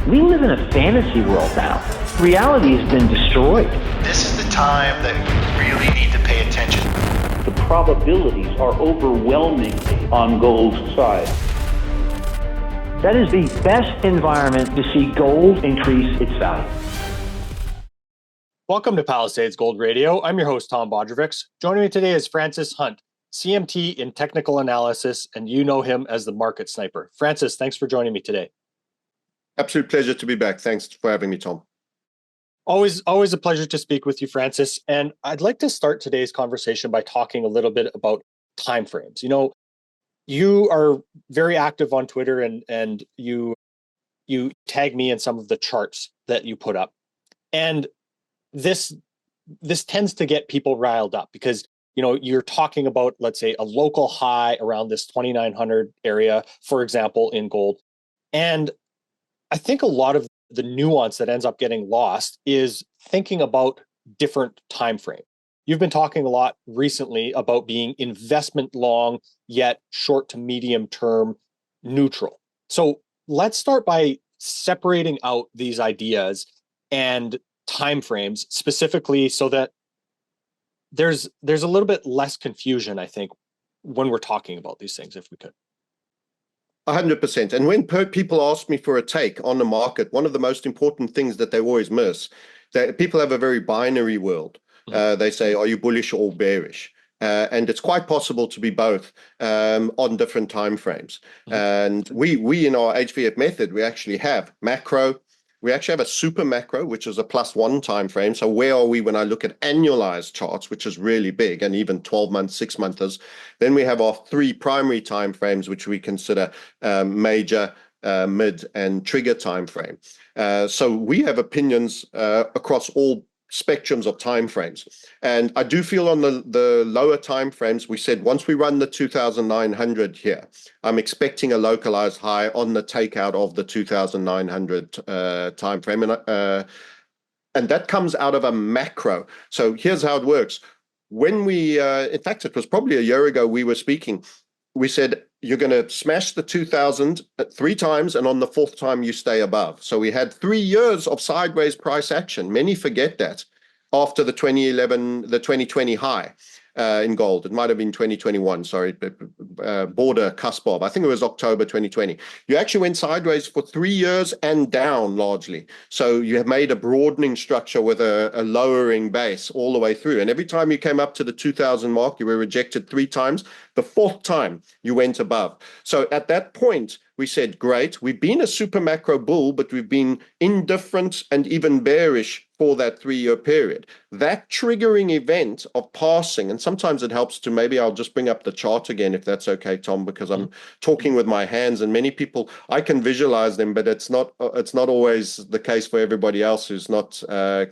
We live in a fantasy world now. Reality has been destroyed. This is the time that you really need to pay attention. The probabilities are overwhelmingly on gold's side. That is the best environment to see gold increase its value. Welcome to Palisades Gold Radio. I'm your host, Tom Bodrovics. Joining me today is Francis Hunt, CMT in technical analysis, and you know him as the market sniper. Francis, thanks for joining me today. Absolute pleasure to be back. Thanks for having me, Tom. Always a pleasure to speak with you, Francis. And I'd like to start today's conversation by talking a little bit about timeframes. You know, you are very active on Twitter, and you tag me in some of the charts that you put up. And this tends to get people riled up because, you know, you're talking about, let's say, a local high around this 2,900 area, for example, in gold. And I think a lot of the nuance that ends up getting lost is thinking about different time frame. You've been talking a lot recently about being investment long, yet short to medium term neutral. So let's start by separating out these ideas and timeframes specifically so that there's a little bit less confusion, I think, when we're talking about these things, if we could. 100%. And when people ask me for a take on the market, one of the most important things that they always miss, that people have a very binary world. They say, are you bullish or bearish? And it's quite possible to be both on different time frames. And we in our HVF method, we actually have macro. We actually have a super macro, which is a +1 time frame. So where are we when I look at annualized charts, which is really big, and even 12 months, 6 months. Then we have our 3 primary time frames, which we consider major, mid, and trigger time frame. So we have opinions across all spectrums of time frames. And I do feel on the lower time frames, we said once we run the 2,900 here, I'm expecting a localized high on the takeout of the 2,900 time frame. And that comes out of a macro. So here's how it works. When we, in fact, it was probably a year ago we were speaking, we said, you're going to smash the 2,000 3 times, and on the 4th time you stay above. So we had 3 years of sideways price action. Many forget that after the 2020 high in gold. It might have been 2021, sorry, border cusp of. I think it was October 2020. You actually went sideways for 3 years and down largely. So you have made a broadening structure with a lowering base all the way through. And every time you came up to the 2,000 mark, you were rejected 3 times. The 4th time you went above. So at that point, we said, great, we've been a super macro bull, but we've been indifferent and even bearish for that 3-year period. That triggering event of passing, and sometimes it helps to, maybe I'll just bring up the chart again, if that's okay, Tom, because I'm talking with my hands, and many people, I can visualize them, but it's not always the case for everybody else who's not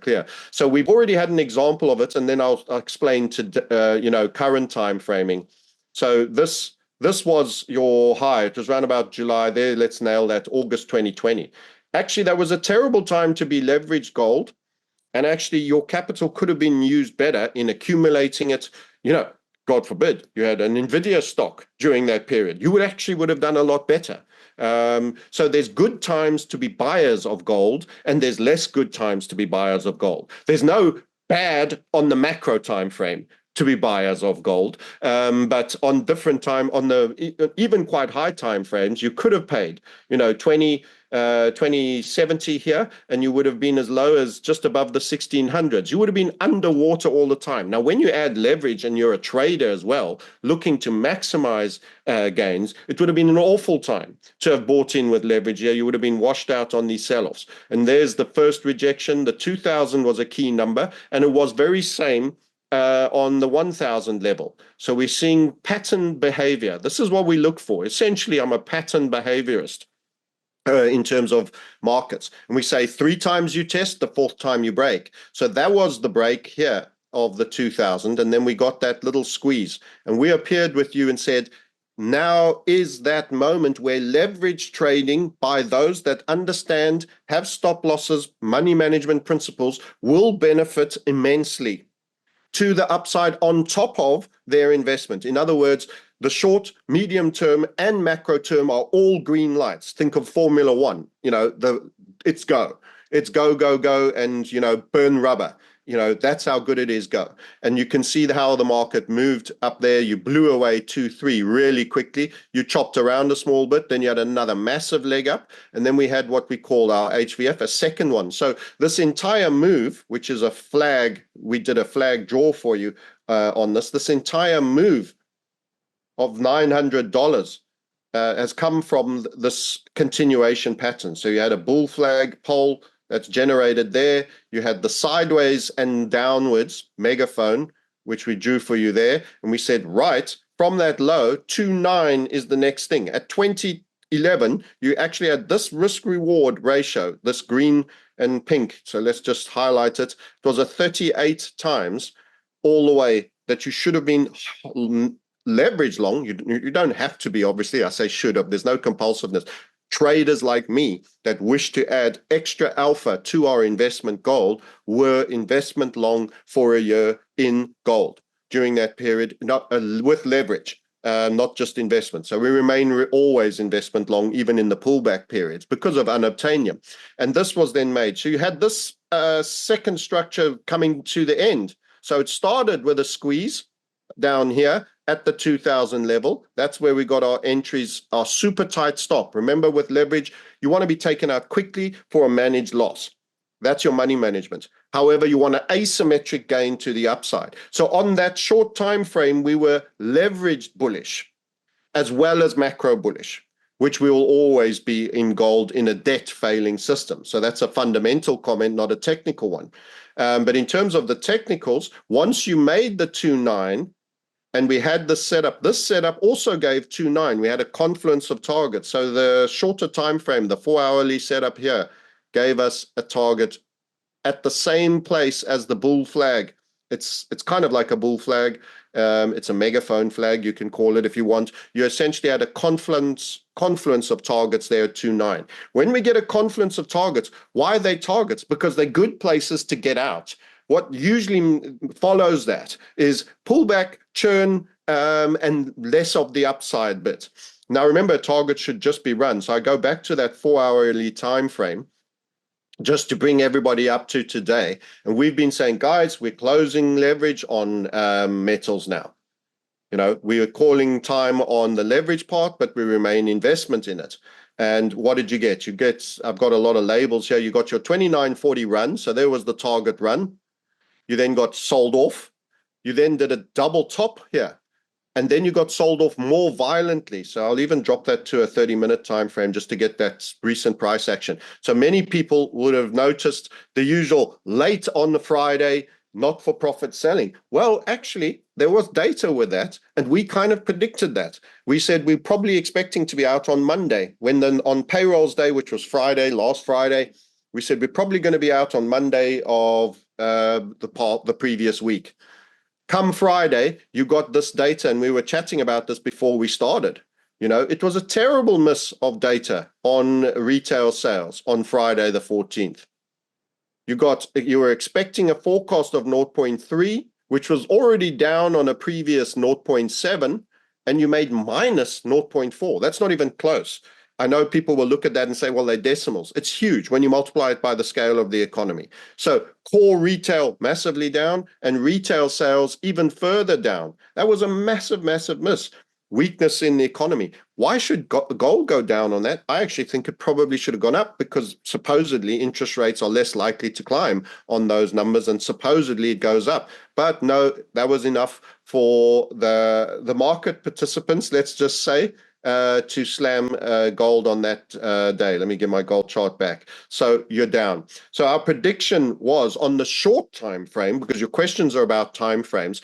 clear. So we've already had an example of it, and then I'll explain to, current time framing. So this was your high. It was around about July there. Let's nail that, August 2020. Actually, that was a terrible time to be leveraged gold. And actually, your capital could have been used better in accumulating it. God forbid, you had an NVIDIA stock during that period. You would have done a lot better. So there's good times to be buyers of gold, and there's less good times to be buyers of gold. There's no bad on the macro time frame to be buyers of gold, but on different time, on the even quite high time frames, you could have paid 2070 here, and you would have been as low as just above the 1600s. You would have been underwater all the time. Now, when you add leverage and you're a trader as well, looking to maximize gains, it would have been an awful time to have bought in with leverage here. You would have been washed out on these sell-offs. And there's the first rejection. The 2000 was a key number, and it was very same on the 1,000 level. So we're seeing pattern behavior. This is what we look for. Essentially, I'm a pattern behaviorist in terms of markets. And we say 3 times you test, the 4th time you break. So that was the break here of the 2,000. And then we got that little squeeze. And we appeared with you and said, now is that moment where leverage trading by those that understand, have stop losses, money management principles, will benefit immensely to the upside on top of their investment. In other words, the short, medium term, and macro term are all green lights. Think of Formula One. it's go. It's go, go, go, and, burn rubber. That's how good it is, go. And you can see how the market moved up there. You blew away 2-3 really quickly. You chopped around a small bit. Then you had another massive leg up. And then we had what we call our HVF, a second one. So this entire move, which is a flag, we did a flag draw for you on this entire move of $900 has come from this continuation pattern. So you had a bull flag pole that's generated there. You had the sideways and downwards megaphone, which we drew for you there. And we said, right, from that low, 2.9 is the next thing. At 2011, you actually had this risk-reward ratio, this green and pink. So let's just highlight it. It was a 38 times all the way that you should have been leverage long. You don't have to be, obviously. I say should have. There's no compulsiveness. Traders like me that wish to add extra alpha to our investment gold were investment long for a year in gold during that period, not with leverage, not just investment. So we remain always investment long, even in the pullback periods, because of unobtainium. And this was then made. So you had this second structure coming to the end. So it started with a squeeze down here at the 2000 level. That's where we got our entries, our super tight stop. Remember, with leverage, you want to be taken out quickly for a managed loss. That's your money management. However, you want an asymmetric gain to the upside. So on that short time frame, we were leveraged bullish as well as macro bullish, which we will always be in gold in a debt failing system. So that's a fundamental comment, not a technical one. But in terms of the technicals, once you made the 2.9, and we had this setup also gave 2.9. We had a confluence of targets. So the shorter time frame, the 4-hourly setup here, gave us a target at the same place as the bull flag. It's kind of like a bull flag. It's a megaphone flag, you can call it if you want. You essentially had a confluence of targets there at 2.9. When we get a confluence of targets, why are they targets? Because they're good places to get out. What usually follows that is pullback, churn, and less of the upside bit. Now, remember, a target should just be run. So I go back to that 4-hourly time frame just to bring everybody up to today. And we've been saying, guys, we're closing leverage on metals now. We are calling time on the leverage part, but we remain investment in it. And what did you get? I've got a lot of labels here. You got your 29.40 run. So there was the target run. You then got sold off. You then did a double top here. And then you got sold off more violently. So I'll even drop that to a 30-minute time frame just to get that recent price action. So many people would have noticed the usual late on the Friday, not-for-profit selling. Well, actually, there was data with that, and we kind of predicted that. We said we're probably expecting to be out on Monday. When then on payrolls day, which was Friday, last Friday, we said we're probably going to be out on Monday of the previous week. Come Friday, you got this data, and we were chatting about this before we started. It was a terrible miss of data on retail sales on Friday the 14th. You were expecting a forecast of 0.3, which was already down on a previous 0.7, and you made minus 0.4. That's not even close. I know people will look at that and say, well, they're decimals. It's huge when you multiply it by the scale of the economy. So core retail massively down and retail sales even further down. That was a massive, massive miss. Weakness in the economy. Why should gold go down on that? I actually think it probably should have gone up because supposedly interest rates are less likely to climb on those numbers, and supposedly it goes up. But no, that was enough for the market participants, let's just say, to slam gold on that day. Let me get my gold chart back. So you're down. So our prediction was on the short time frame, because your questions are about time frames.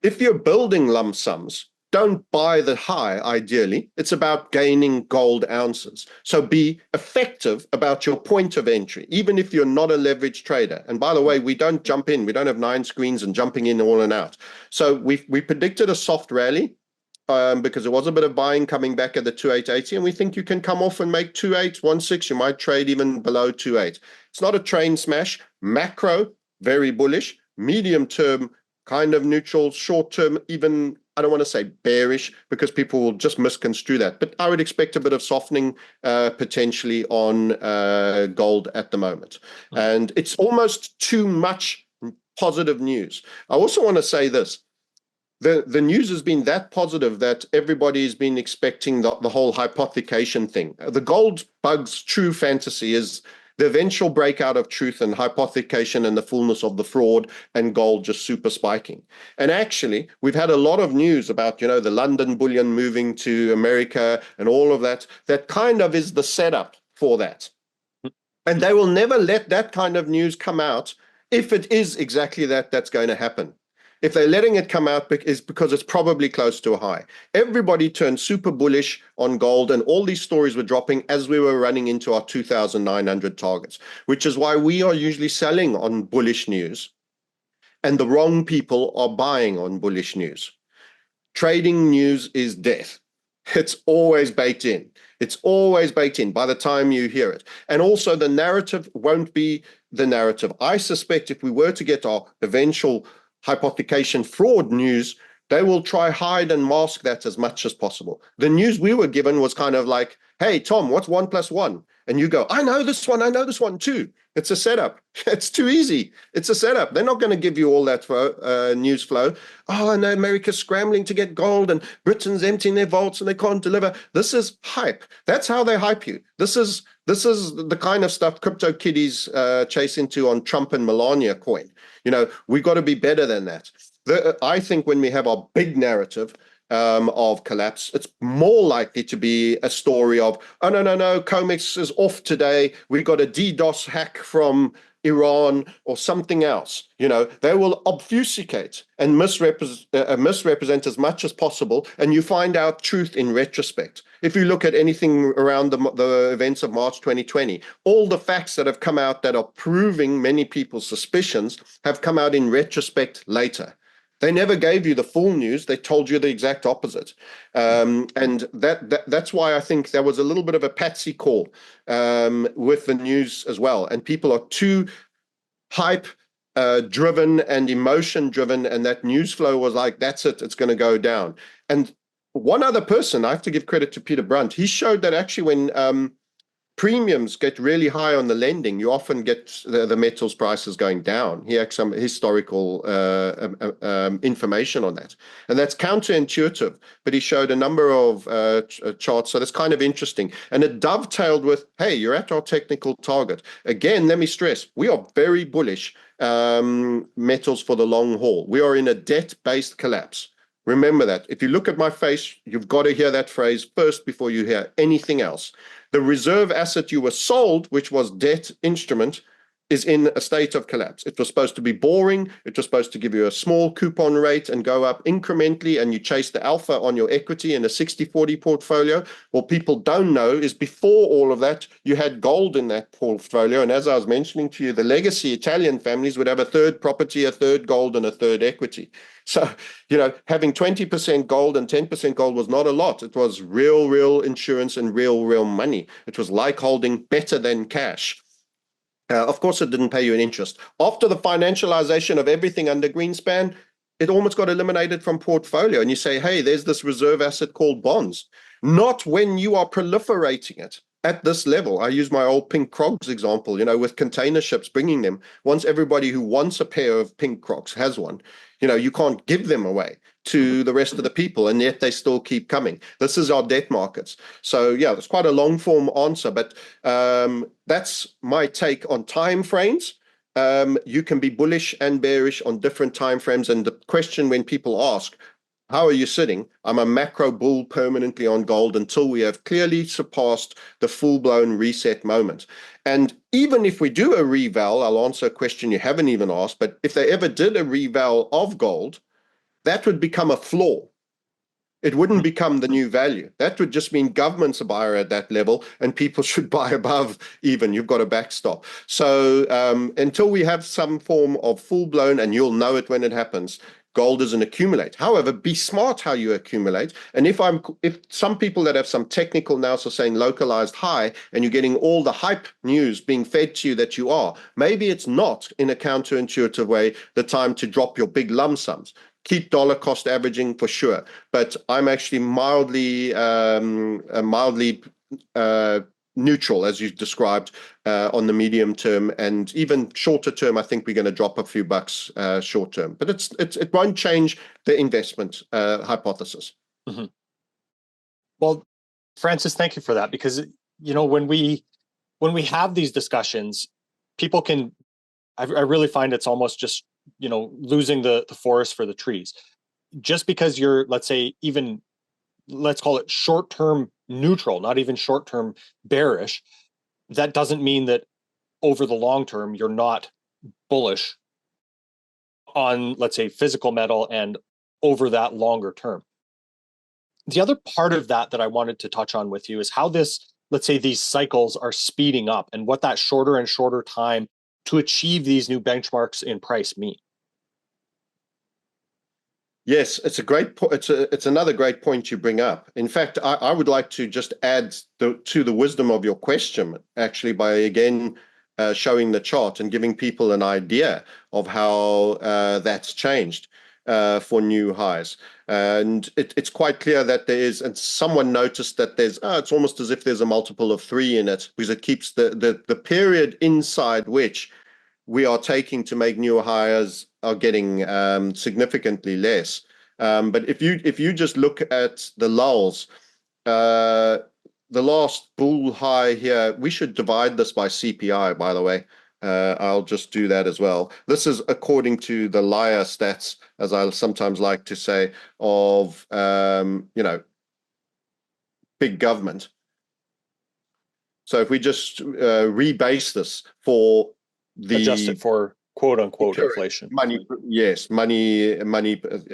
If you're building lump sums, don't buy the high, ideally. It's about gaining gold ounces. So be effective about your point of entry, even if you're not a leverage trader. And by the way, we don't jump in. We don't have 9 screens and jumping in all and out. So we predicted a soft rally because there was a bit of buying coming back at the 2880, and we think you can come off and make 2816. You might trade even below 28. It's not a train smash. Macro, very bullish. Medium term, kind of neutral. Short term, even I don't want to say bearish because people will just misconstrue that, but I would expect a bit of softening potentially on gold at the moment. And it's almost too much positive news. I also want to say this. The news has been that positive that everybody's been expecting the whole hypothecation thing. The gold bug's true fantasy is the eventual breakout of truth and hypothecation and the fullness of the fraud, and gold just super spiking. And actually, we've had a lot of news about, the London bullion moving to America and all of that. That kind of is the setup for that. And they will never let that kind of news come out if it is exactly that's going to happen. If they're letting it come out, is because it's probably close to a high. Everybody turned super bullish on gold, and all these stories were dropping as we were running into our 2,900 targets, which is why we are usually selling on bullish news, and the wrong people are buying on bullish news. Trading news is death. It's always baked in. It's always baked in by the time you hear it. And also the narrative won't be the narrative. I suspect if we were to get our eventual hypothecation fraud news, they will try hide and mask that as much as possible. The news we were given was kind of like, hey, Tom, what's 1 + 1? And you go, I know this one too. It's a setup. It's too easy. It's a setup. They're not going to give you all that news flow. Oh, and America's scrambling to get gold, and Britain's emptying their vaults and they can't deliver. This is hype. That's how they hype you. This is the kind of stuff crypto kiddies chase into on Trump and Melania coin. We've got to be better than that. I think when we have our big narrative of collapse, it's more likely to be a story of, oh, no, COMEX is off today. We got a DDoS hack from Iran or something else. They will obfuscate and misrepresent as much as possible, and you find out truth in retrospect. If you look at anything around the events of March 2020, all the facts that have come out that are proving many people's suspicions have come out in retrospect later. They never gave you the full news. They told you the exact opposite. And that's why I think there was a little bit of a patsy call with the news as well. And people are too hype driven and emotion driven. And that news flow was like, that's it, it's going to go down. And one other person, I have to give credit to Peter Brunt. He showed that actually when premiums get really high on the lending, you often get the metals prices going down. He had some historical information on that. And that's counterintuitive, but he showed a number of charts. So that's kind of interesting. And it dovetailed with, hey, you're at our technical target. Again, let me stress, we are very bullish metals for the long haul. We are in a debt-based collapse. Remember that. If you look at my face, you've got to hear that phrase first before you hear anything else. The reserve asset you were sold, which was debt instrument, is in a state of collapse. It was supposed to be boring. It was supposed to give you a small coupon rate and go up incrementally, and you chase the alpha on your equity in a 60-40 portfolio. What people don't know is before all of that, you had gold in that portfolio. And as I was mentioning to you, the legacy Italian families would have a third property, a third gold, and a third equity. So, having 20% gold and 10% gold was not a lot. It was real insurance and real money. It was like holding better than cash. Of course, it didn't pay you an interest. After the financialization of everything under Greenspan, it almost got eliminated from portfolio. And you say, hey, there's this reserve asset called bonds. Not when you are proliferating it at this level. I use my old pink Crocs example, with container ships bringing them. Once everybody who wants a pair of pink Crocs has one, you can't give them away to the rest of the people, and yet they still keep coming. This is our debt markets. So yeah, it's quite a long form answer, but that's my take on time frames. You can be bullish and bearish on different time frames. And the question when people ask, how are you sitting? I'm a macro bull permanently on gold until we have clearly surpassed the full-blown reset moment. And even if we do a reval, I'll answer a question you haven't even asked, but if they ever did a reval of gold, that would become a floor. It wouldn't become the new value. That would just mean governments are buyer at that level and people should buy above even. You've got a backstop. So until we have some form of full-blown, and you'll know it when it happens, gold doesn't accumulate. However, be smart how you accumulate. And if some people that have some technical now are saying localized high, and you're getting all the hype news being fed to you that you are, maybe it's not in a counterintuitive way the time to drop your big lump sums. keep dollar cost averaging for sure. But I'm actually mildly neutral, as you described, on the medium term, and even shorter term. I think we're going to drop a few bucks short term, but it won't change the investment hypothesis. Mm-hmm. Well, Francis, thank you for that, because when we have these discussions, people can. I really find it's almost just losing the forest for the trees. Just because you're, let's say, even let's call it short-term neutral, not even short-term bearish, that doesn't mean that over the long term you're not bullish on, let's say, physical metal and over that longer term. The other part of that I wanted to touch on with you is how let's say, these cycles are speeding up and what that shorter and shorter time to achieve these new benchmarks in price mean. Yes, it's a great it's another great point you bring up. In fact, I would like to just add to the wisdom of your question, actually, by again showing the chart and giving people an idea of how that's changed for new highs. And it's quite clear that there is, and someone noticed that it's almost as if there's a multiple of 3 in it, because it keeps the period inside which we are taking to make new highs are getting significantly less. But if you just look at the lulls, the last bull high here, we should divide this by CPI, by the way. I'll just do that as well. This is according to the liar stats, as I sometimes like to say, of big government. So if we just rebase this for adjust it for quote unquote inflation. Money, yes, money,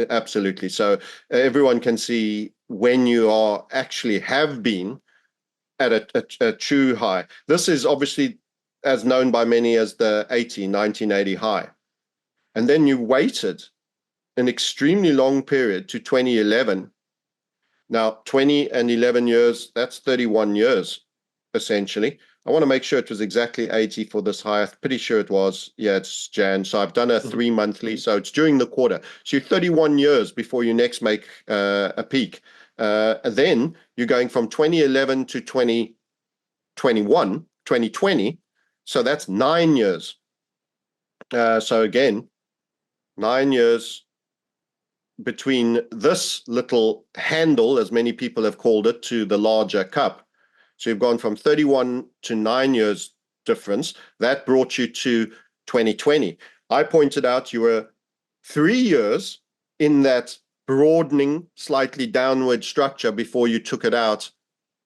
absolutely. So everyone can see when you are actually have been at a true high. This is obviously as known by many as the 1980 high. And then you waited an extremely long period to 2011. Now, 20 and 11 years, that's 31 years, essentially. I want to make sure it was exactly 80 for this high. I'm pretty sure it was. Yeah, it's Jan. So I've done a 3 monthly. So it's during the quarter. So you're 31 years before you next make a peak. And then you're going from 2011 to 2021, 2020. So that's 9 years. So again, 9 years between this little handle, as many people have called it, to the larger cup. So you've gone from 31 to 9 years difference. That brought you to 2020. I pointed out you were 3 years in that broadening, slightly downward structure before you took it out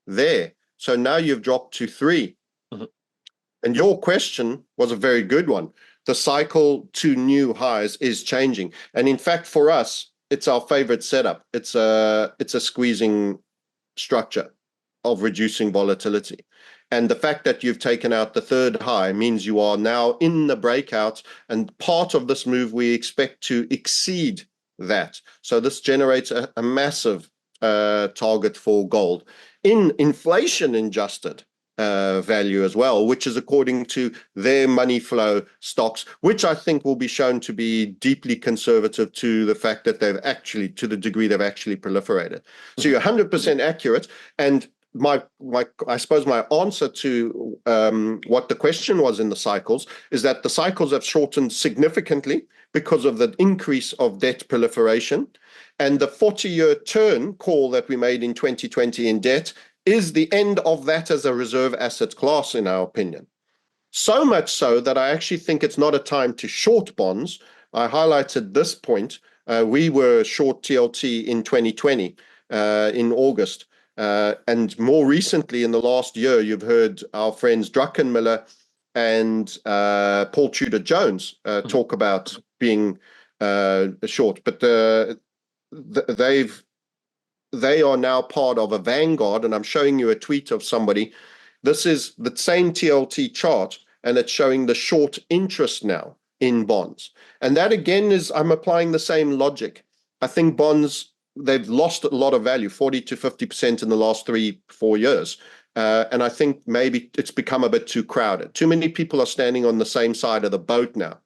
there. So now you've dropped to 3. Mm-hmm. And your question was a very good one. The cycle to new highs is changing. And in fact, for us, it's our favorite setup. It's a squeezing structure of reducing volatility. And the fact that you've taken out the third high means you are now in the breakout, and part of this move we expect to exceed that. So this generates a massive target for gold in inflation adjusted value as well, which is according to their money flow stocks, which I think will be shown to be deeply conservative to the fact that they've actually, to the degree they've actually proliferated. So you're 100% accurate. And I suppose my answer to what the question was in the cycles is that the cycles have shortened significantly because of the increase of debt proliferation, and the 40-year turn call that we made in 2020 in debt is the end of that as a reserve asset class, in our opinion. So much so that I actually think it's not a time to short bonds. I highlighted this point. We were short TLT in 2020 in August. And more recently, in the last year, you've heard our friends Druckenmiller and Paul Tudor Jones talk about being short, but they are now part of a vanguard. And I'm showing you a tweet of somebody. This is the same TLT chart, and it's showing the short interest now in bonds. And that again is, I'm applying the same logic. I think bonds, they've lost a lot of value, 40 to 50% in the last 3-4 years. And I think maybe it's become a bit too crowded. Too many people are standing on the same side of the boat now.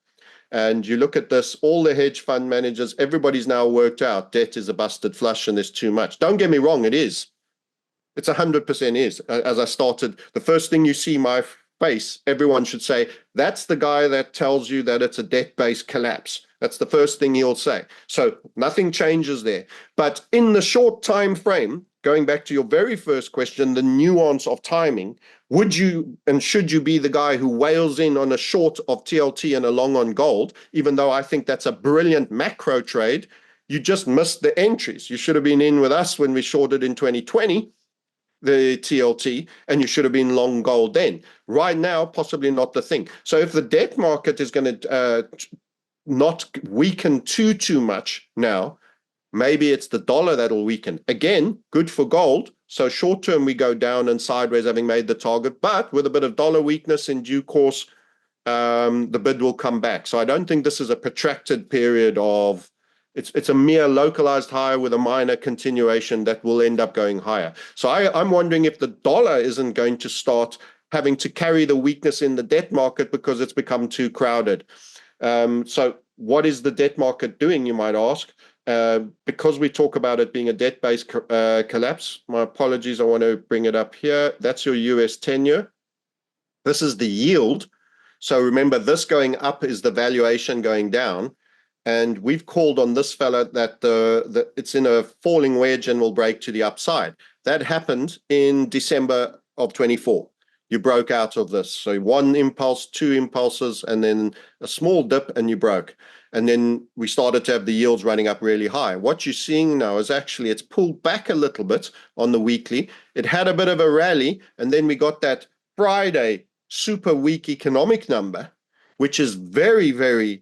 And you look at this, all the hedge fund managers, everybody's now worked out debt is a busted flush and there's too much. Don't get me wrong, it is. It's 100% is. As I started, the first thing you see my face, everyone should say, that's the guy that tells you that it's a debt-based collapse. That's the first thing he'll say. So nothing changes there. But in the short time frame, going back to your very first question, the nuance of timing, would you and should you be the guy who wails in on a short of TLT and a long on gold, even though I think that's a brilliant macro trade? You just missed the entries. You should have been in with us when we shorted in 2020, the TLT, and you should have been long gold then. Right now, possibly not the thing. So if the debt market is going to not weaken too much now, maybe it's the dollar that'll weaken. Again, good for gold. So short term, we go down and sideways, having made the target, but with a bit of dollar weakness in due course, the bid will come back. So I don't think this is a protracted period of, it's a mere localized higher with a minor continuation that will end up going higher. So I'm wondering if the dollar isn't going to start having to carry the weakness in the debt market because it's become too crowded. So what is the debt market doing, you might ask? Because we talk about it being a debt-based collapse, my apologies, I want to bring it up here. That's your US 10-year. This is the yield. So remember, this going up is the valuation going down. And we've called on this fella that it's in a falling wedge and will break to the upside. That happened in December of 24. You broke out of this. So one impulse, two impulses, and then a small dip, and you broke. And then we started to have the yields running up really high. What you're seeing now is actually it's pulled back a little bit on the weekly. It had a bit of a rally, and then we got that Friday super weak economic number, which is very, very...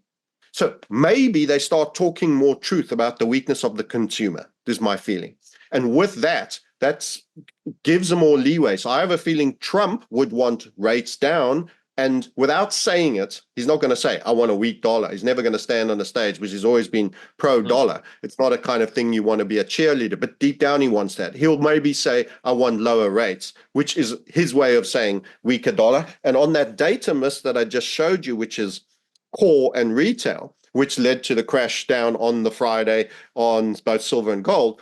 So maybe they start talking more truth about the weakness of the consumer, is my feeling. And with that, that gives them more leeway. So I have a feeling Trump would want rates down, and without saying it, he's not going to say, I want a weak dollar. He's never going to stand on the stage, which has always been pro-dollar. It's not a kind of thing you want to be a cheerleader, but deep down he wants that. He'll maybe say, I want lower rates, which is his way of saying weaker dollar. And on that data miss that I just showed you, which is core and retail, which led to the crash down on the Friday on both silver and gold,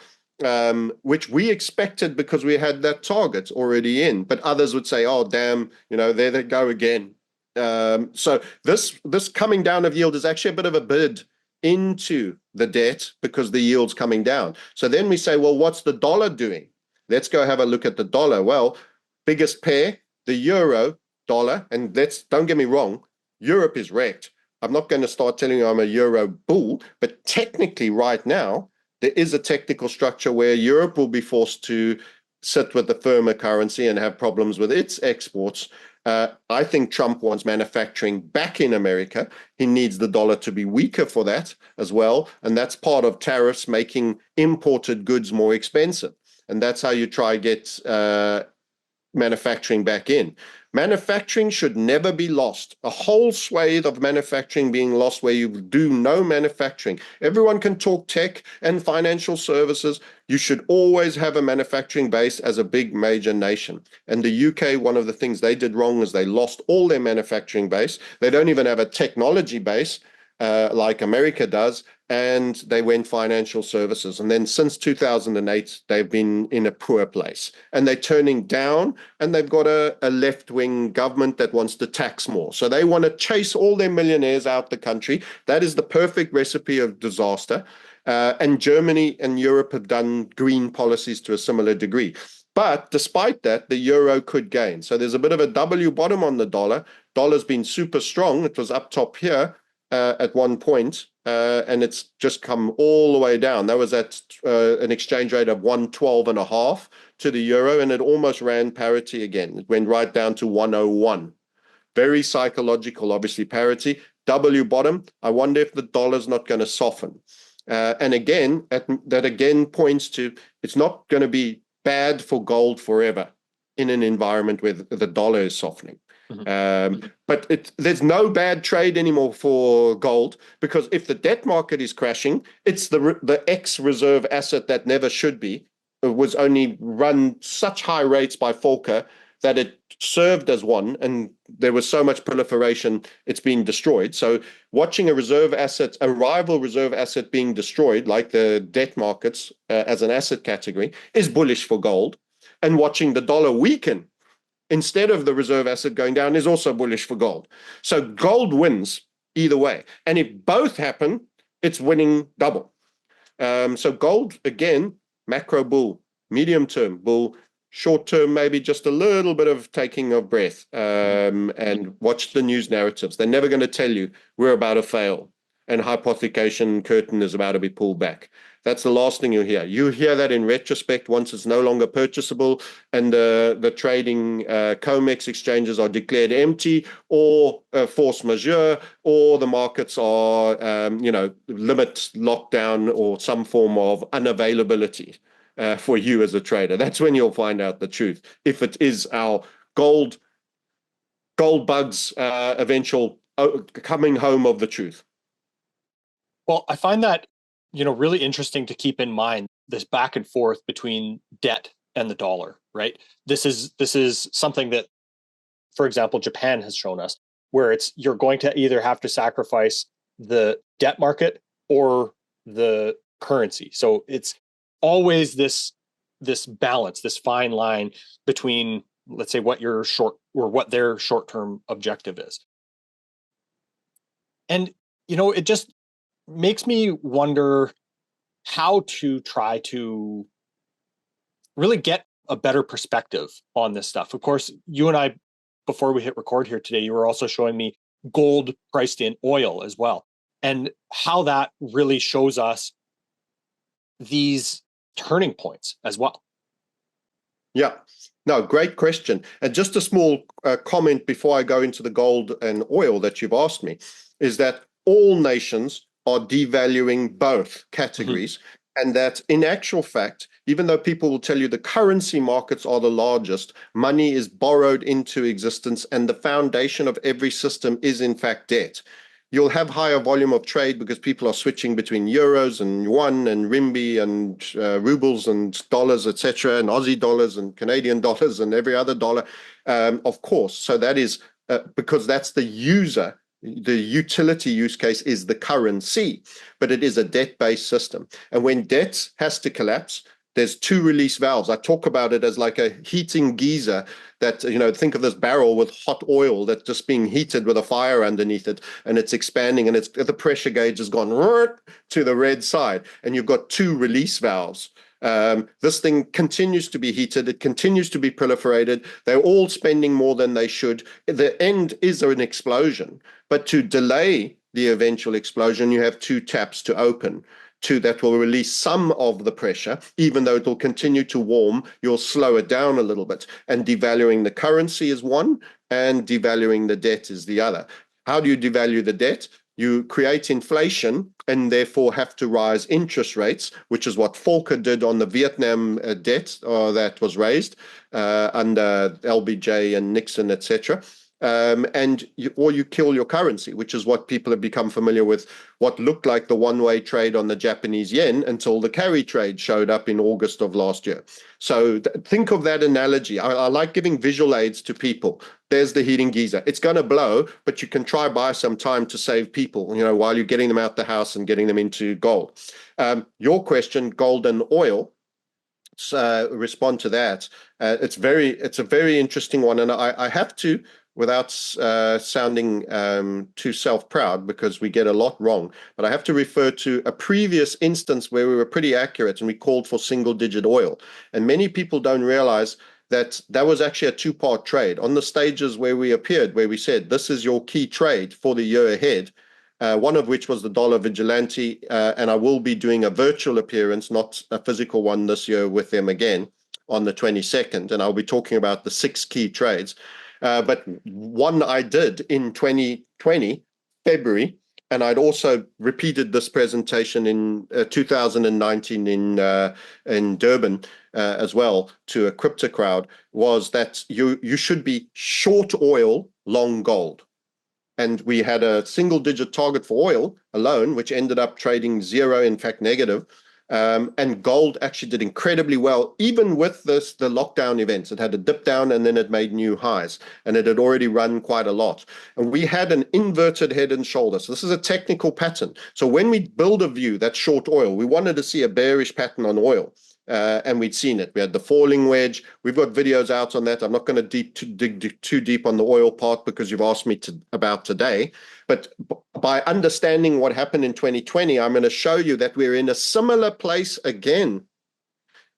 which we expected because we had that target already in. But others would say, oh, damn, there they go again. So this coming down of yield is actually a bit of a bid into the debt because the yield's coming down. So then we say, well, what's the dollar doing? Let's go have a look at the dollar. Well, biggest pair, the euro dollar, and don't get me wrong, Europe is wrecked. I'm not going to start telling you I'm a euro bull, but technically right now, there is a technical structure where Europe will be forced to sit with the firmer currency and have problems with its exports. I think Trump wants manufacturing back in America. He needs the dollar to be weaker for that as well. And that's part of tariffs making imported goods more expensive. And that's how you try get manufacturing back in. Manufacturing should never be lost. A whole swathe of manufacturing being lost where you do no manufacturing. Everyone can talk tech and financial services. You should always have a manufacturing base as a big major nation. And the UK, one of the things they did wrong is they lost all their manufacturing base. They don't even have a technology base like America does. And they went financial services. And then since 2008, they've been in a poor place. And they're turning down, and they've got a left-wing government that wants to tax more. So they want to chase all their millionaires out the country. That is the perfect recipe of disaster. And Germany and Europe have done green policies to a similar degree. But despite that, the euro could gain. So there's a bit of a W bottom on the dollar. Dollar's been super strong. It was up top here at one point. And it's just come all the way down. That was at an exchange rate of 112.5 to the euro, and it almost ran parity again. It went right down to 101. Very psychological, obviously, parity. W bottom, I wonder if the dollar's not going to soften. And again, that again points to it's not going to be bad for gold forever in an environment where the dollar is softening. But there's no bad trade anymore for gold, because if the debt market is crashing, it's the ex-reserve asset that never should be. It was only run such high rates by Volcker that it served as one, and there was so much proliferation, it's been destroyed. So watching a reserve asset, a rival reserve asset being destroyed, like the debt markets as an asset category, is bullish for gold. And watching the dollar weaken instead of the reserve asset going down is also bullish for gold. So gold wins either way. And if both happen, it's winning double. So gold, again, macro bull, medium term bull, short term, maybe just a little bit of taking of breath, and watch the news narratives. They're never going to tell you we're about to fail and hypothecation curtain is about to be pulled back. That's the last thing you hear. You hear that in retrospect once it's no longer purchasable and the trading COMEX exchanges are declared empty, or force majeure, or the markets are, limit lockdown or some form of unavailability for you as a trader. That's when you'll find out the truth. If it is our gold bugs eventual coming home of the truth. Well, I find that, really interesting to keep in mind this back and forth between debt and the dollar, right? This is something that, for example, Japan has shown us, where you're going to either have to sacrifice the debt market or the currency. So it's always this balance, this fine line between, let's say, what your short or what their short-term objective is. And, it just makes me wonder how to try to really get a better perspective on this stuff. Of course, you and I, before we hit record here today, you were also showing me gold priced in oil as well, and how that really shows us these turning points as well. Yeah, no, great question. And just a small comment before I go into the gold and oil that you've asked me, is that all nations are devaluing both categories. And that in actual fact, even though people will tell you the currency markets are the largest, money is borrowed into existence, and the foundation of every system is in fact debt. You'll have higher volume of trade because people are switching between euros and yuan and renminbi and rubles and dollars, etc., and Aussie dollars and Canadian dollars and every other dollar, of course. So that is because that's the user. The utility use case is the currency, but it is a debt-based system. And when debt has to collapse, there's two release valves. I talk about it as like a heating geyser that, think of this barrel with hot oil that's just being heated with a fire underneath it, and it's expanding, and the pressure gauge has gone to the red side, and you've got two release valves. This thing continues to be heated. It continues to be proliferated. They're all spending more than they should. The end is an explosion. But to delay the eventual explosion, you have two taps to open. Two that will release some of the pressure, even though it will continue to warm, you'll slow it down a little bit. And devaluing the currency is one, and devaluing the debt is the other. How do you devalue the debt? You create inflation and therefore have to rise interest rates, which is what Volcker did on the Vietnam debt that was raised under LBJ and Nixon, etc. Or you kill your currency, which is what people have become familiar with, what looked like the one-way trade on the Japanese yen until the carry trade showed up in August of last year. So think of that analogy. I like giving visual aids to people. There's the heating geyser. It's going to blow, but you can try buy some time to save people, while you're getting them out the house and getting them into gold. Your question, gold and oil. Respond to that. It's a very interesting one, and I have to, without sounding too self-proud, because we get a lot wrong, but I have to refer to a previous instance where we were pretty accurate and we called for single-digit oil. And many people don't realize that was actually a two-part trade. On the stages where we appeared, where we said, this is your key trade for the year ahead, one of which was the dollar vigilante, and I will be doing a virtual appearance, not a physical one this year, with them again on the 22nd, and I'll be talking about the 6 key trades. But one I did in 2020, February, and I'd also repeated this presentation in 2019 in Durban as well to a crypto crowd, was that you should be short oil, long gold. And we had a single-digit target for oil alone, which ended up trading zero, in fact negative. And gold actually did incredibly well, even with the lockdown events. It had a dip down and then it made new highs, and it had already run quite a lot. And we had an inverted head and shoulder. So this is a technical pattern. So when we build a view that's short oil, we wanted to see a bearish pattern on oil. And we'd seen it. We had the falling wedge. We've got videos out on that. I'm not going to dig too deep on the oil part because you've asked me about today. But by understanding what happened in 2020, I'm going to show you that we're in a similar place again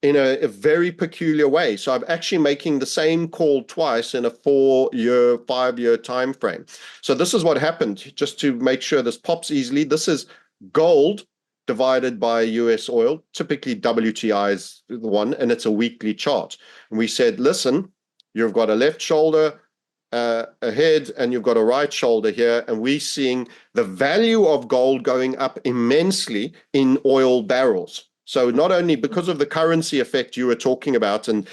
in a very peculiar way. So I'm actually making the same call twice in a 4-year, 5-year time frame. So this is what happened, just to make sure this pops easily. This is gold divided by US oil. Typically WTI is the one, and it's a weekly chart. And we said, listen, you've got a left shoulder ahead, and you've got a right shoulder here, and we're seeing the value of gold going up immensely in oil barrels. So not only because of the currency effect you were talking about, and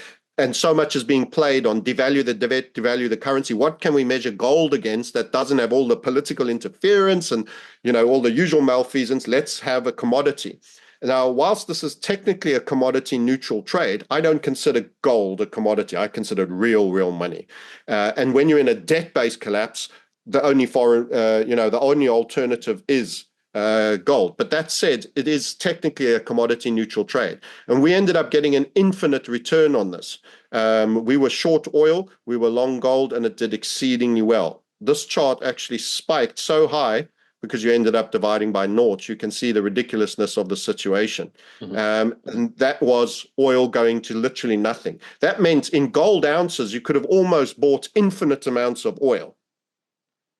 so much is being played on devalue the currency. What can we measure gold against that doesn't have all the political interference and, you know, all the usual malfeasance? Let's have a commodity. Now, whilst this is technically a commodity neutral trade, I don't consider gold a commodity. I consider it real money. And when you're in a debt-based collapse, the only the only alternative is gold. But that said, it is technically a commodity neutral trade. And we ended up getting an infinite return on this. We were short oil, we were long gold, and it did exceedingly well. This chart actually spiked so high because you ended up dividing by naught. You can see the ridiculousness of the situation. And that was oil going to literally nothing. That meant in gold ounces, you could have almost bought infinite amounts of oil.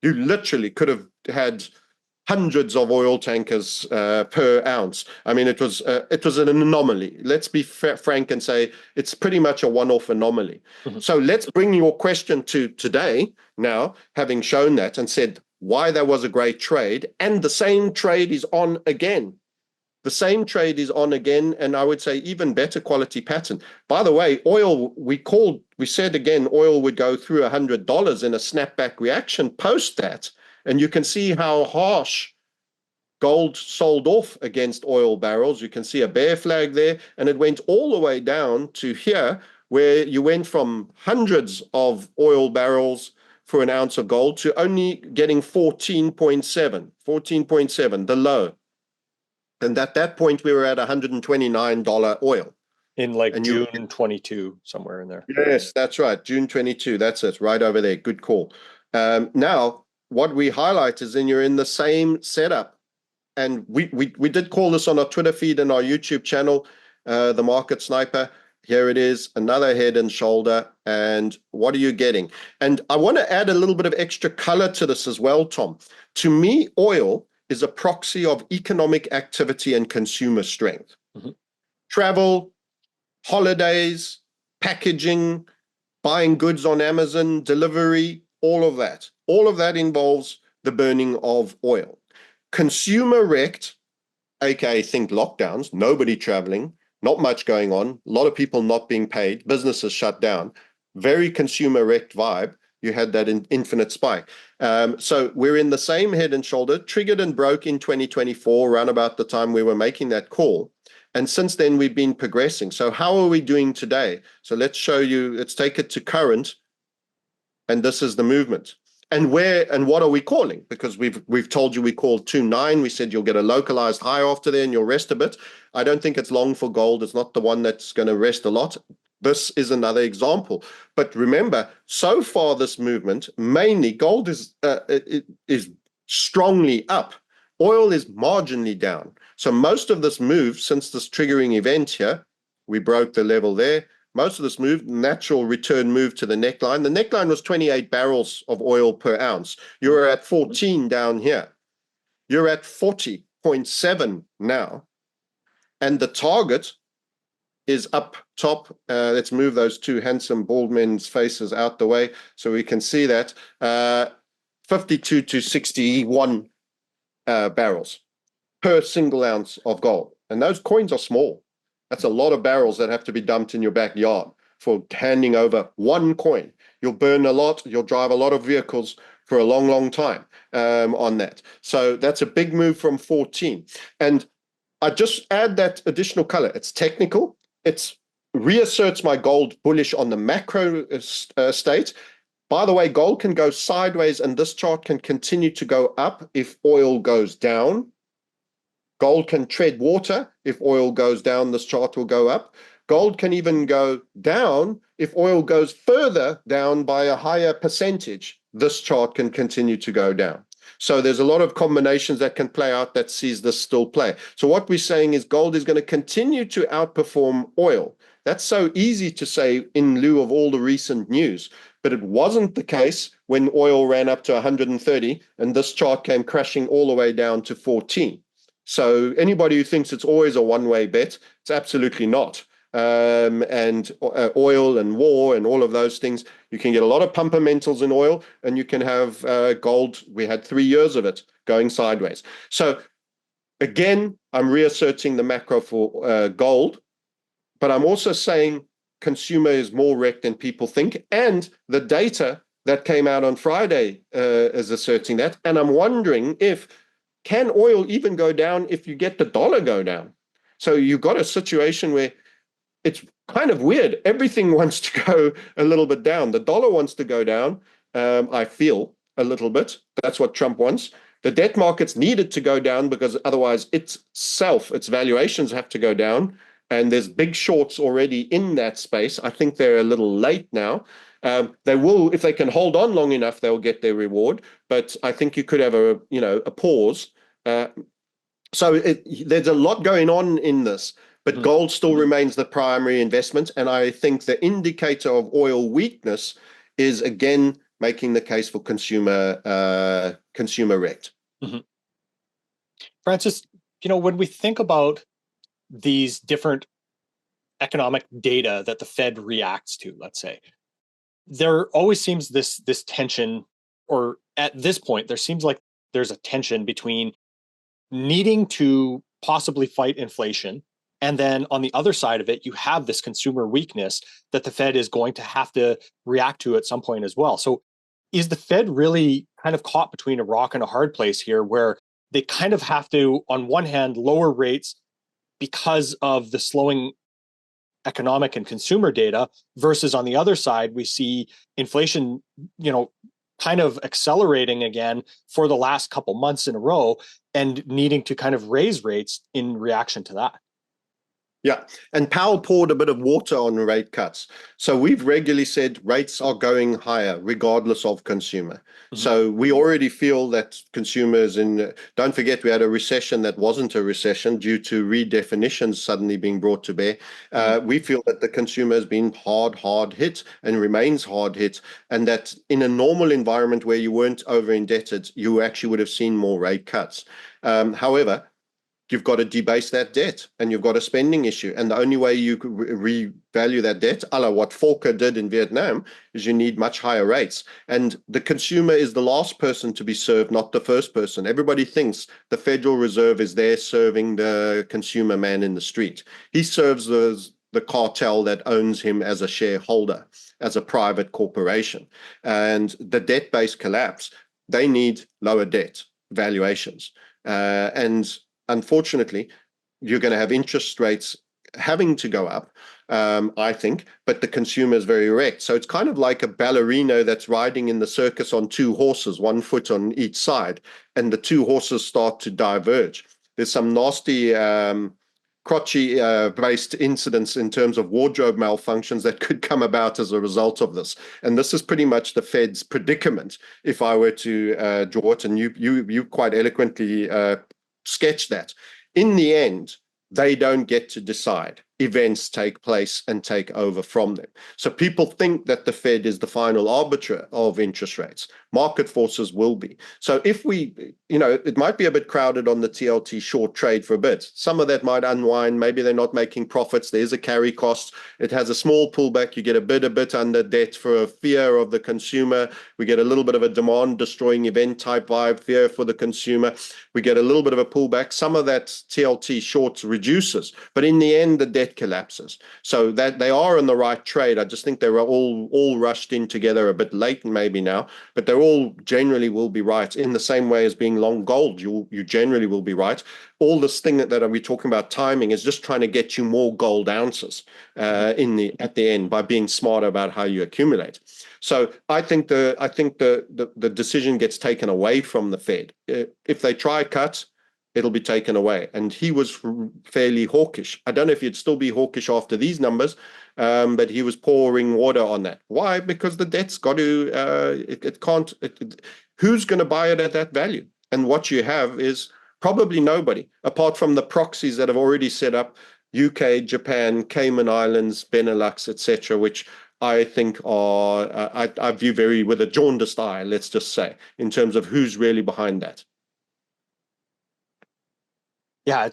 You literally could have had hundreds of oil tankers per ounce. I mean, it was an anomaly. Let's be frank and say it's pretty much a one-off anomaly. So let's bring your question to today now, having shown that and said why that was a great trade, and the same trade is on again. The same trade is on again, and I would say even better quality pattern. By the way, oil, we said again, oil would go through $100 in a snapback reaction post that. And you can see how harsh gold sold off against oil barrels. You can see a bear flag there, and it went all the way down to here, where you went from hundreds of oil barrels for an ounce of gold to only getting 14.7, the low. And at that point, we were at $129 oil. In June 22, somewhere in there. Yes, that's right. June 22. That's it. Right over there. Good call. Now, what we highlight is then you're in the same setup. And we did call this on our Twitter feed and our YouTube channel, the Market Sniper. Here it is, another head and shoulder. And what are you getting? And I want to add a little bit of extra color to this as well, Tom. To me, oil is a proxy of economic activity and consumer strength. Travel, holidays, packaging, buying goods on Amazon, delivery, all of that. All of that involves the burning of oil. Consumer wrecked, aka think lockdowns, nobody traveling, not much going on, a lot of people not being paid, businesses shut down, very consumer wrecked vibe. You had that infinite spike. So we're in the same head and shoulder, triggered and broke in 2024, around about the time we were making that call. And since then, we've been progressing. So how are we doing today? So let's show you, let's take it to current. And this is the movement. And where and what are we calling? Because we've told you we called 2.9. We said you'll get a localized high after there and you'll rest a bit. I don't think it's long for gold. It's not the one that's going to rest a lot. This is another example. But remember, so far this movement, mainly gold is strongly up. Oil is marginally down. So most of this move since this triggering event here, we broke the level there. Most of this move, natural return move to the neckline. The neckline was 28 barrels of oil per ounce. You're at 14 down here. You're at 40.7 now. And the target is up top. Let's move those two handsome bald men's faces out the way so we can see that. 52 to 61 barrels per single ounce of gold. And those coins are small. That's a lot of barrels that have to be dumped in your backyard for handing over one coin. You'll burn a lot. You'll drive a lot of vehicles for a long, long time on that. So that's a big move from 14. And I just add that additional color. It's technical. It's reasserts my gold bullish on the macro state. By the way, gold can go sideways and this chart can continue to go up if oil goes down. Gold can tread water. If oil goes down, this chart will go up. Gold can even go down if oil goes further down by a higher percentage. This chart can continue to go down. So there's a lot of combinations that can play out that sees this still play. So what we're saying is gold is going to continue to outperform oil. That's so easy to say in lieu of all the recent news, but it wasn't the case when oil ran up to 130 and this chart came crashing all the way down to 14. So anybody who thinks it's always a one-way bet, it's absolutely not. And oil and war and all of those things, you can get a lot of pumpermentals in oil and you can have gold. We had 3 years of it going sideways. So again, I'm reasserting the macro for gold, but I'm also saying consumer is more wrecked than people think. And the data that came out on Friday is asserting that. And I'm wondering if, can oil even go down if you get the dollar go down? So you've got a situation where it's kind of weird. Everything wants to go a little bit down. The dollar wants to go down, I feel, a little bit. That's what Trump wants. The debt markets needed to go down because otherwise its valuations have to go down. And there's big shorts already in that space. I think they're a little late now. They will, if they can hold on long enough, they'll get their reward. But I think you could have a pause. So there's a lot going on in this. But gold still remains the primary investment. And I think the indicator of oil weakness is, again, making the case for consumer wrecked. Mm-hmm. Francis, when we think about these different economic data that the Fed reacts to, let's say, there always seems this tension, or at this point, there seems like there's a tension between needing to possibly fight inflation. And then on the other side of it, you have this consumer weakness that the Fed is going to have to react to at some point as well. So is the Fed really kind of caught between a rock and a hard place here, where they kind of have to, on one hand, lower rates because of the slowing economic and consumer data, versus on the other side, we see inflation, kind of accelerating again for the last couple months in a row and needing to kind of raise rates in reaction to that? Yeah, and Powell poured a bit of water on rate cuts. So we've regularly said rates are going higher regardless of consumer. Mm-hmm. So we already feel that consumers don't forget we had a recession that wasn't a recession due to redefinitions suddenly being brought to bear. We feel that the consumer has been hard hit and remains hard hit, and that in a normal environment where you weren't over indebted, you actually would have seen more rate cuts. However, you've got to debase that debt and you've got a spending issue. And the only way you could revalue that debt, a la what Volcker did in Vietnam, is you need much higher rates. And the consumer is the last person to be served, not the first person. Everybody thinks the Federal Reserve is there serving the consumer man in the street. He serves the cartel that owns him as a shareholder, as a private corporation. And the debt-based collapse, they need lower debt valuations. And unfortunately, you're going to have interest rates having to go up, I think, but the consumer is very wrecked. So it's kind of like a ballerina that's riding in the circus on two horses, one foot on each side, and the two horses start to diverge. There's some nasty crotchy-based incidents in terms of wardrobe malfunctions that could come about as a result of this. And this is pretty much the Fed's predicament, if I were to draw it, and you quite eloquently sketch that. In the end, they don't get to decide. Events take place and take over from them. So people think that the Fed is the final arbiter of interest rates. Market forces will be. So if we, it might be a bit crowded on the TLT short trade for a bit. Some of that might unwind. Maybe they're not making profits. There's a carry cost. It has a small pullback. You get a bit under debt for a fear of the consumer. We get a little bit of a demand destroying event type vibe, fear for the consumer. We get a little bit of a pullback. Some of that TLT shorts reduces, but in the end, the debt collapses. So that they are in the right trade. I just think they were all rushed in together a bit late maybe now, but they're all generally will be right, in the same way as being long gold, you generally will be right. All this thing that we're talking about timing is just trying to get you more gold ounces at the end by being smarter about how you accumulate. So I think the decision gets taken away from the Fed. If they try cut, it'll be taken away. And he was fairly hawkish. I don't know if he'd still be hawkish after these numbers, but he was pouring water on that. Why? Because the debt's got to, it can't, who's going to buy it at that value? And what you have is probably nobody, apart from the proxies that have already set up, UK, Japan, Cayman Islands, Benelux, etc., which I think are, I view very with a jaundiced eye, let's just say, in terms of who's really behind that. Yeah,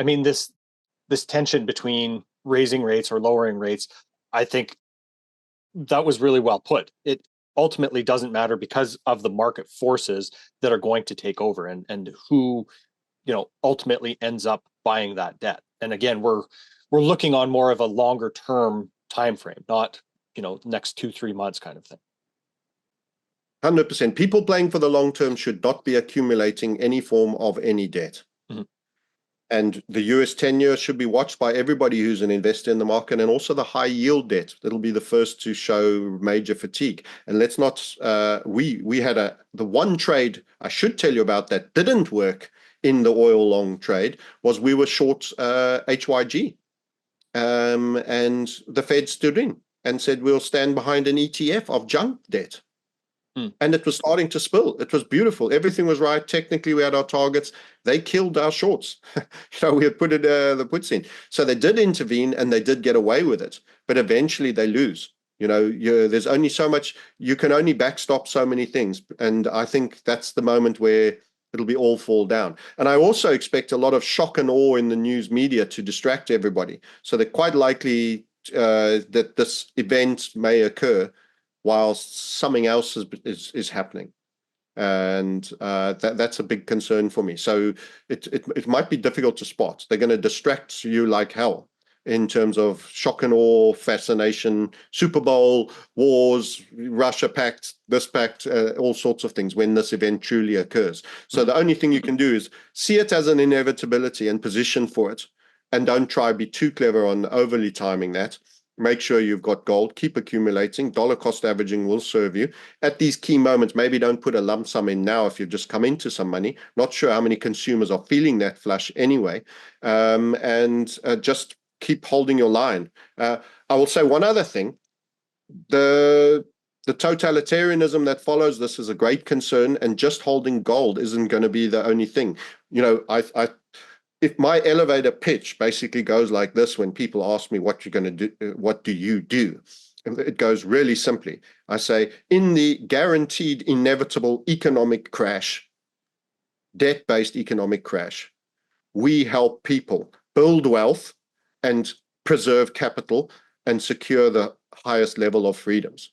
I mean, this tension between raising rates or lowering rates, I think that was really well put. It ultimately doesn't matter because of the market forces that are going to take over and who, ultimately ends up buying that debt. And again, we're looking on more of a longer term time frame, not, next 2-3 months kind of thing. 100%. People playing for the long term should not be accumulating any form of any debt. And the US 10-year should be watched by everybody who's an investor in the market, and also the high yield debt. That'll be the first to show major fatigue. And let's not, we had the one trade I should tell you about that didn't work in the oil long trade was we were short HYG. And the Fed stood in and said, we'll stand behind an ETF of junk debt. And it was starting to spill. It was beautiful. Everything was right. Technically, we had our targets. They killed our shorts. We had put the puts in. So they did intervene and they did get away with it. But eventually they lose. There's only so much. You can only backstop so many things. And I think that's the moment where it'll be all fall down. And I also expect a lot of shock and awe in the news media to distract everybody. So they're quite likely that this event may occur whilst something else is happening. And that's a big concern for me. So it might be difficult to spot. They're going to distract you like hell in terms of shock and awe, fascination, Super Bowl, wars, Russia pact, this pact, all sorts of things when this event truly occurs. So the only thing you can do is see it as an inevitability and position for it. And don't try to be too clever on overly timing that. Make sure you've got gold, keep accumulating. Dollar cost averaging will serve you at these key moments. Maybe don't put a lump sum in now if you've just come into some money. Not sure how many consumers are feeling that flush anyway. And just keep holding your line. I will say one other thing. The totalitarianism that follows this is a great concern, and just holding gold isn't going to be the only thing. If my elevator pitch basically goes like this, when people ask me what you're going to do, what do you do? It goes really simply. I say, in the guaranteed inevitable economic crash, debt-based economic crash, we help people build wealth and preserve capital and secure the highest level of freedoms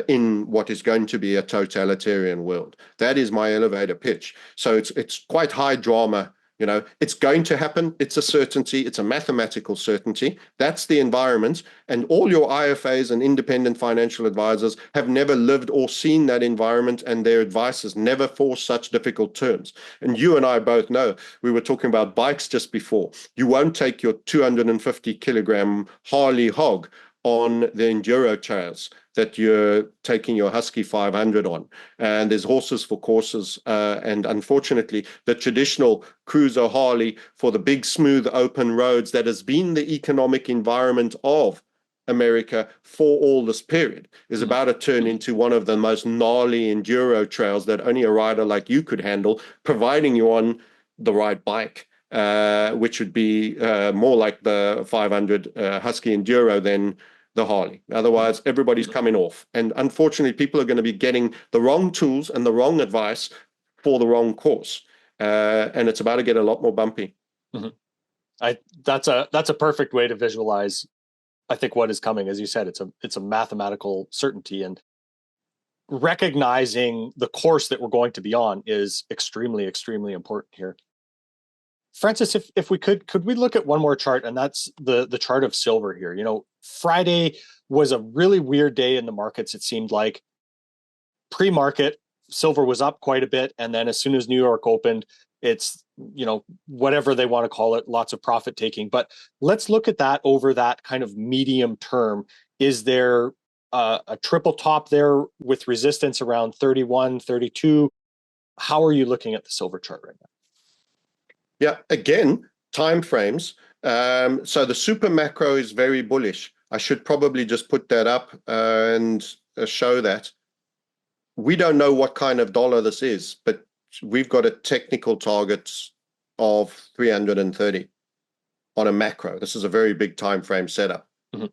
in what is going to be a totalitarian world. That is my elevator pitch. So it's quite high drama. It's going to happen. It's a certainty. It's a mathematical certainty. That's the environment. And all your IFAs and independent financial advisors have never lived or seen that environment, and their advice is never for such difficult terms. And you and I both know, we were talking about bikes just before. You won't take your 250 kilogram Harley hog on the enduro trails that you're taking your Husky 500 on. And there's horses for courses. And unfortunately, the traditional cruiser Harley for the big, smooth, open roads that has been the economic environment of America for all this period is about to turn into one of the most gnarly enduro trails that only a rider like you could handle, providing you're on the right bike. Which would be more like the 500 Husky Enduro than the Harley. Otherwise, everybody's coming off. And unfortunately, people are going to be getting the wrong tools and the wrong advice for the wrong course. And it's about to get a lot more bumpy. That's a perfect way to visualize, I think, what is coming. As you said, it's a mathematical certainty, and recognizing the course that we're going to be on is extremely, extremely important here. Francis, if we could we look at one more chart, and that's the chart of silver here. Friday was a really weird day in the markets. It seemed like pre-market, silver was up quite a bit, and then as soon as New York opened, it's, whatever they want to call it, lots of profit taking. But let's look at that over that kind of medium term. Is there a triple top there with resistance around 31, 32? How are you looking at the silver chart right now? Yeah, again, time frames. So the super macro is very bullish. I should probably just put that up and show that. We don't know what kind of dollar this is, but we've got a technical target of 330 on a macro. This is a very big time frame setup. Mm-hmm.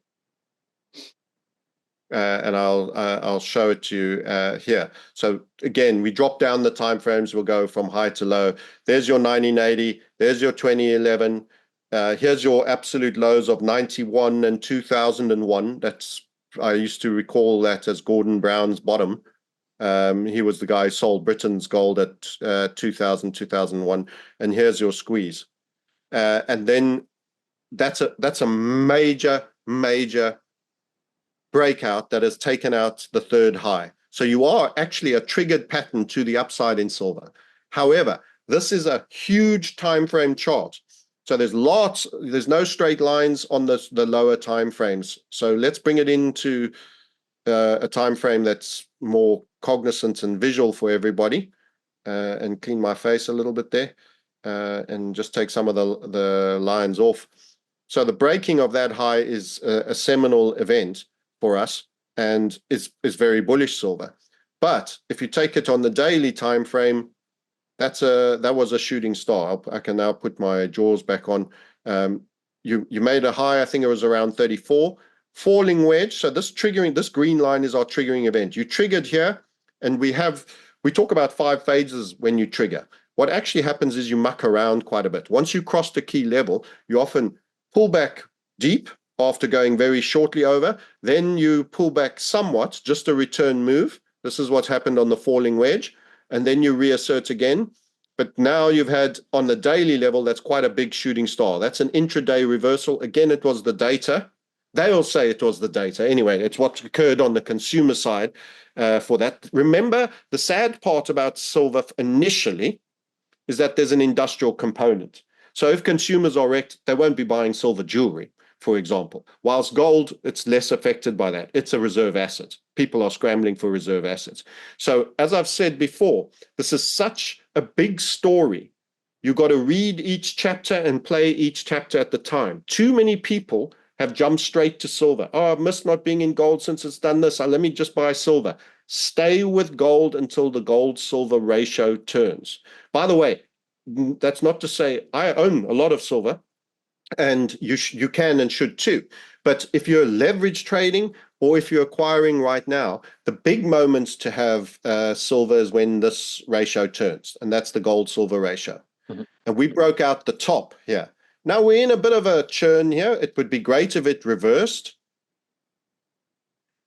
And I'll show it to you here. So again, we drop down the time frames. We'll go from high to low. There's your 1980. There's your 2011. Here's your absolute lows of 91 and 2001. I used to recall that as Gordon Brown's bottom. He was the guy who sold Britain's gold at 2000, 2001. And here's your squeeze. And then that's a major breakout that has taken out the third high. So you are actually a triggered pattern to the upside in silver. However, this is a huge time frame chart. So there's no straight lines on the lower time frames. So let's bring it into a time frame that's more cognizant and visual for everybody, and clean my face a little bit there, and just take some of the lines off. So the breaking of that high is a seminal event for us, and is very bullish silver. But if you take it on the daily time frame, that was a shooting star. I can now put my jaws back on. You made a high, I think it was around 34, falling wedge. So this green line is our triggering event. You triggered here, and we talk about 5 phases when you trigger. What actually happens is you muck around quite a bit. Once you cross the key level, you often pull back deep after going very shortly over. Then you pull back somewhat, just a return move. This is what's happened on the falling wedge. And then you reassert again. But now you've had, on the daily level, that's quite a big shooting star. That's an intraday reversal. Again, it was the data. They'll say it was the data. Anyway, it's what occurred on the consumer side for that. Remember, the sad part about silver initially is that there's an industrial component. So if consumers are wrecked, they won't be buying silver jewelry, for example. Whilst gold, it's less affected by that. It's a reserve asset. People are scrambling for reserve assets. So as I've said before, this is such a big story. You've got to read each chapter and play each chapter at the time. Too many people have jumped straight to silver. Oh, I've missed not being in gold since it's done this. Let me just buy silver. Stay with gold until the gold-silver ratio turns. By the way, that's not to say I own a lot of silver, and you can and should too. But if you're leverage trading or if you're acquiring right now, the big moments to have silver is when this ratio turns, and that's the gold-silver ratio. Mm-hmm. And we broke out the top here. Now we're in a bit of a churn here. It would be great if it reversed,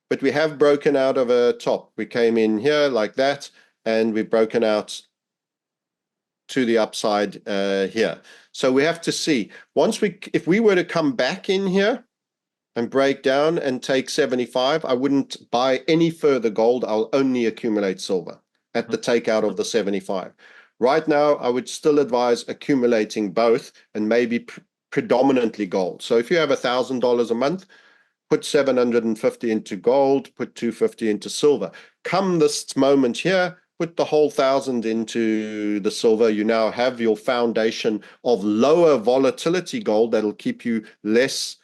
but we have broken out of a top. We came in here like that, and we've broken out to the upside here. So we have to see, if we were to come back in here and break down and take 75, I wouldn't buy any further gold. I'll only accumulate silver at the takeout of the 75. Right now, I would still advise accumulating both, and maybe predominantly gold. So if you have $1,000 a month, put 750 into gold, put 250 into silver. Come this moment here, put the whole 1,000 into the silver. You now have your foundation of lower volatility gold that'll keep you less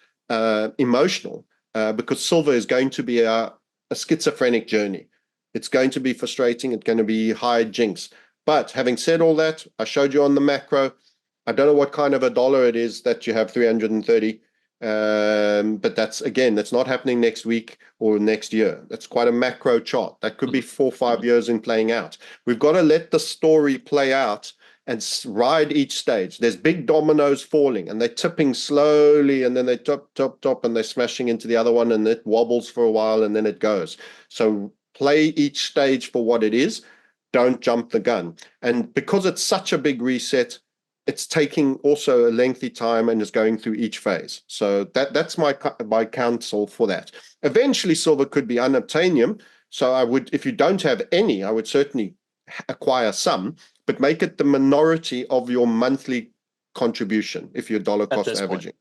emotional, because silver is going to be a schizophrenic journey. It's going to be frustrating. It's going to be high jinks. But having said all that, I showed you on the macro. I don't know what kind of a dollar it is that you have 330. But that's not happening next week or next year. That's quite a macro chart. That could be 4 or 5 years in playing out. We've got to let the story play out and ride each stage. There's big dominoes falling, and they're tipping slowly, and then they top, and they're smashing into the other one, and it wobbles for a while, and then it goes. So play each stage for what it is. Don't jump the gun. And because it's such a big reset, it's taking also a lengthy time and is going through each phase. So that's my counsel for that. Eventually, silver could be unobtainium. So I would, if you don't have any, I would certainly acquire some, but make it the minority of your monthly contribution if you're dollar cost averaging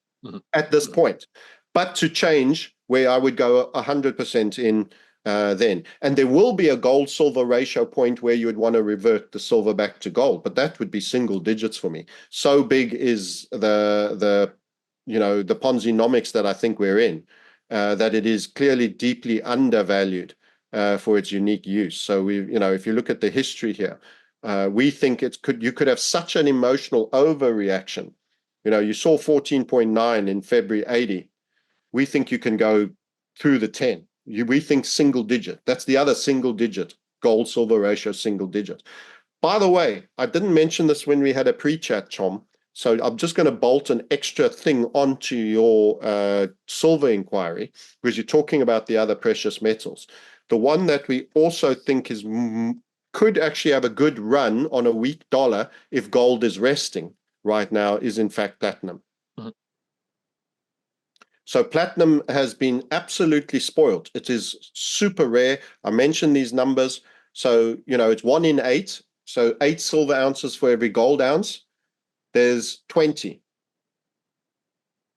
at this point. But to change where I would go 100% in then. And there will be a gold silver ratio point where you would want to revert the silver back to gold, but that would be single digits for me. So big is the Ponzi-nomics that I think we're in, that it is clearly deeply undervalued for its unique use. So if you look at the history here, we think you could have such an emotional overreaction. You saw 14.9 in February 80. We think you can go through the 10. We think single digit. That's the other single digit, gold silver ratio single digit. By the way, I didn't mention this when we had a pre-chat, Tom. So I'm just going to bolt an extra thing onto your silver inquiry, because you're talking about the other precious metals. The one that we also think could actually have a good run on a weak dollar if gold is resting right now is in fact platinum. So platinum has been absolutely spoiled. It is super rare. I mentioned these numbers. So, it's 1 in 8. So 8 silver ounces for every gold ounce. There's 20.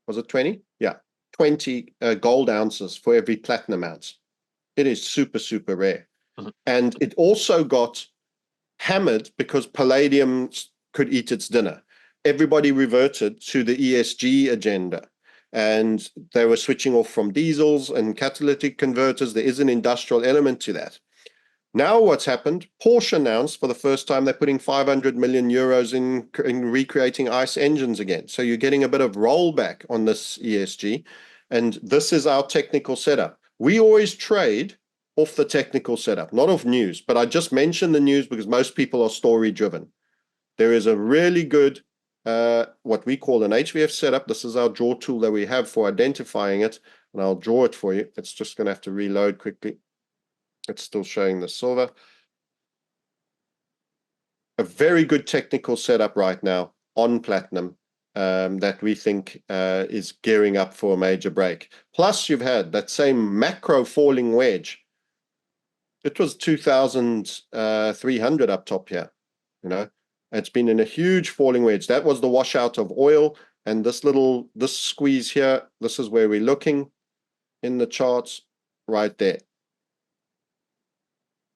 Was it 20? Yeah. 20 gold ounces for every platinum ounce. It is super, super rare. And it also got hammered because palladium could eat its dinner. Everybody reverted to the ESG agenda. And they were switching off from diesels and catalytic converters. There is an industrial element to that. Now what's happened, Porsche announced for the first time they're putting 500 million euros in recreating ICE engines again. So you're getting a bit of rollback on this ESG. And this is our technical setup. We always trade off the technical setup, not off news. But I just mentioned the news because most people are story driven. There is a really good what we call an HVF setup. This is our draw tool that we have for identifying it, and I'll draw it for you. It's just going to have to reload quickly. It's still showing the silver. A very good technical setup right now on platinum that we think is gearing up for a major break. Plus, you've had that same macro falling wedge. It was 2,300 up top here, It's been in a huge falling wedge. That was the washout of oil. And this squeeze here, this is where we're looking in the charts right there.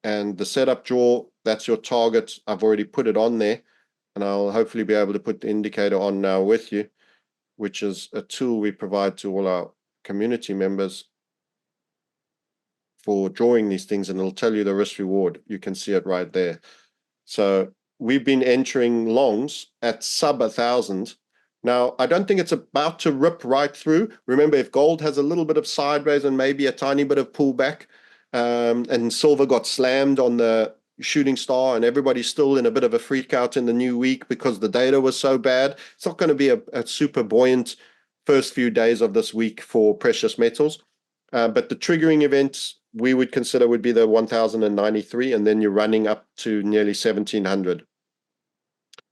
And the setup draw, that's your target. I've already put it on there. And I'll hopefully be able to put the indicator on now with you, which is a tool we provide to all our community members for drawing these things. And it'll tell you the risk reward. You can see it right there. So we've been entering longs at sub 1,000. Now, I don't think it's about to rip right through. Remember, if gold has a little bit of sideways and maybe a tiny bit of pullback, and silver got slammed on the shooting star and everybody's still in a bit of a freak out in the new week because the data was so bad, it's not going to be a super buoyant first few days of this week for precious metals. But the triggering events we would consider would be the 1,093, and then you're running up to nearly 1,700.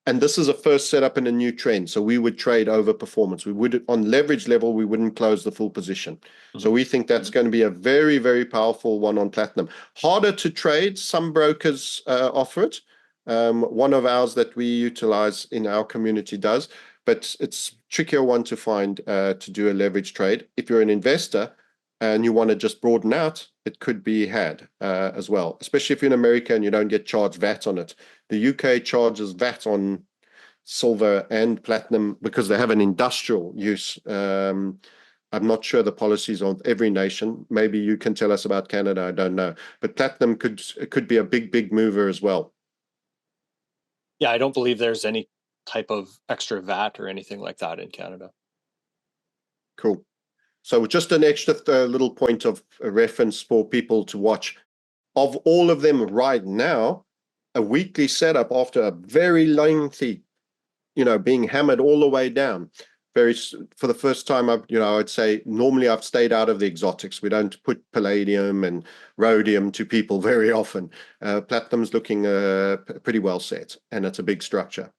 And this is a first setup in a new trend. So we would trade over performance. We would, on leverage level, we wouldn't close the full position. So we think that's going to be a very, very powerful one on platinum. Harder to trade. Some brokers offer it. One of ours that we utilize in our community does, but it's trickier one to find to do a leverage trade. If you're an investor and you want to just broaden out, it could be had as well, especially if you're in America and you don't get charged VAT on it. The UK charges VAT on silver and platinum because they have an industrial use. I'm not sure the policies of every nation. Maybe you can tell us about Canada. I don't know. But platinum could be a big, big mover as well. Yeah, I don't believe there's any type of extra VAT or anything like that in Canada. Cool. So just an extra little point of reference for people to watch. Of all of them right now, a weekly setup after a very lengthy, being hammered all the way down. For the first time, I'd say normally I've stayed out of the exotics. We don't put palladium and rhodium to people very often. Platinum's looking pretty well set, and it's a big structure.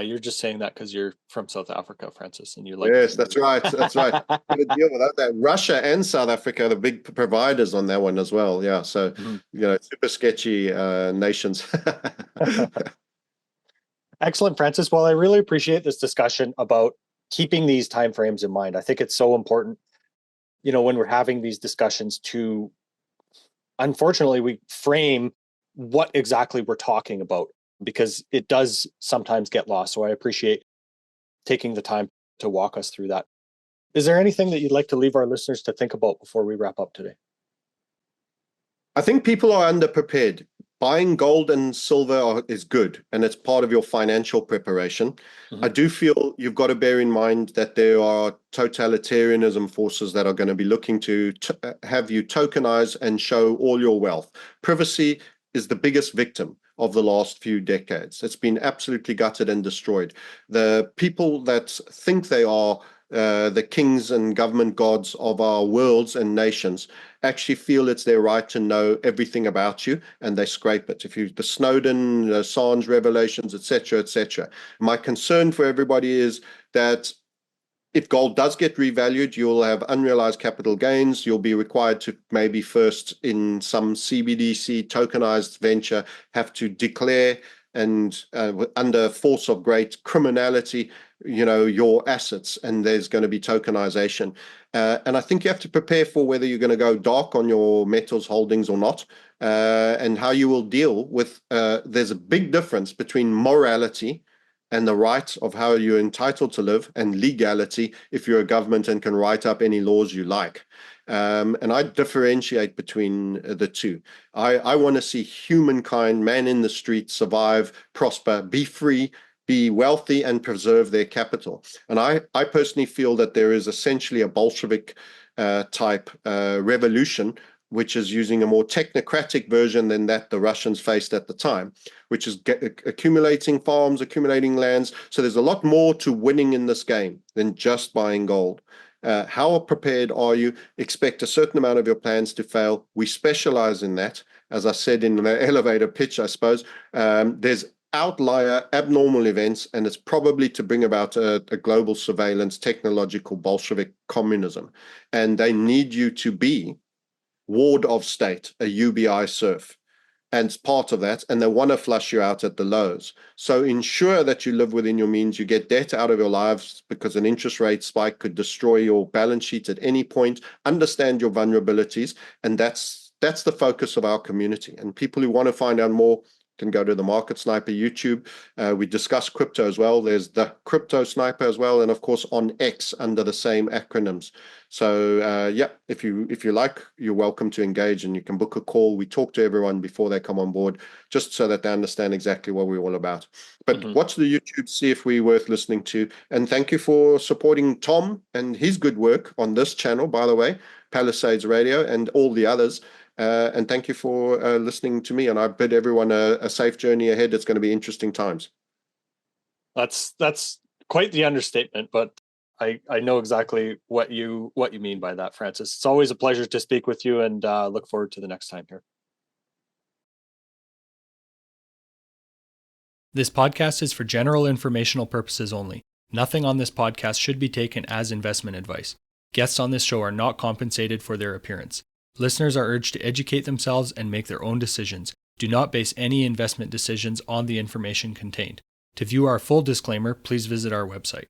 You're just saying that because you're from South Africa, Francis, and you like. Yes, that's right. That's right. Got to deal with that. Russia and South Africa are the big providers on that one as well. Yeah. So, Mhm. super sketchy nations. Excellent, Francis. Well, I really appreciate this discussion about keeping these timeframes in mind. I think it's so important, when we're having these discussions to, unfortunately, we frame what exactly we're talking about because it does sometimes get lost. So I appreciate taking the time to walk us through that. Is there anything that you'd like to leave our listeners to think about before we wrap up today? I think people are underprepared. Buying gold and silver is good, and it's part of your financial preparation. Mhm. I do feel you've got to bear in mind that there are totalitarianism forces that are going to be looking to have you tokenize and show all your wealth. Privacy is the biggest victim of the last few decades. It's been absolutely gutted and destroyed. The people that think they are the kings and government gods of our worlds and nations actually feel it's their right to know everything about you, and they scrape it. If you the Snowden, Assange revelations, etc., etc. My concern for everybody is that if gold does get revalued, you'll have unrealized capital gains. You'll be required to maybe first in some CBDC tokenized venture have to declare and under force of great criminality, your assets, and there's going to be tokenization. And I think you have to prepare for whether you're going to go dark on your metals holdings or not, and how you will deal with, there's a big difference between morality and the right of how you're entitled to live and legality if you're a government and can write up any laws you like. And I differentiate between the two. I want to see humankind, man in the street, survive, prosper, be free, be wealthy, and preserve their capital. And I personally feel that there is essentially a Bolshevik type revolution, which is using a more technocratic version than that the Russians faced at the time, which is accumulating farms, accumulating lands. So there's a lot more to winning in this game than just buying gold. How prepared are you? Expect a certain amount of your plans to fail. We specialize in that. As I said in the elevator pitch, I suppose, there's outlier abnormal events, and it's probably to bring about a global surveillance, technological Bolshevik communism. And they need you to be ward of state, a UBI serf, and it's part of that, and they want to flush you out at the lows. So ensure that you live within your means, you get debt out of your lives, because an interest rate spike could destroy your balance sheet at any point. Understand your vulnerabilities, and that's the focus of our community. And people who want to find out more can go to the Market Sniper YouTube. We discuss crypto as well. There's the Crypto Sniper as well, and of course on X under the same acronyms. So if you like, you're welcome to engage, and you can book a call. We talk to everyone before they come on board, just so that they understand exactly what we're all about. But watch the YouTube, see if we're worth listening to. And thank you for supporting Tom and his good work on this channel, by the way, Palisades Radio, and all the others. And thank you for listening to me. And I bid everyone a safe journey ahead. It's going to be interesting times. That's quite the understatement, but I know exactly what you mean by that, Francis. It's always a pleasure to speak with you, and look forward to the next time here. This podcast is for general informational purposes only. Nothing on this podcast should be taken as investment advice. Guests on this show are not compensated for their appearance. Listeners are urged to educate themselves and make their own decisions. Do not base any investment decisions on the information contained. To view our full disclaimer, please visit our website.